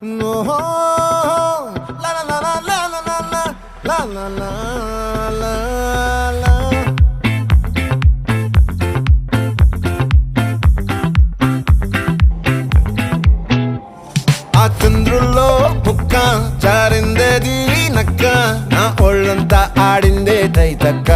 ఓహో లా లా లా లా లా లా లా లా లా లా లా. ఆ చంద్రుల్లో ముక్క జారిందేది నక్క, నా ఒళ్ళంతా ఆడిందే తైతక్క.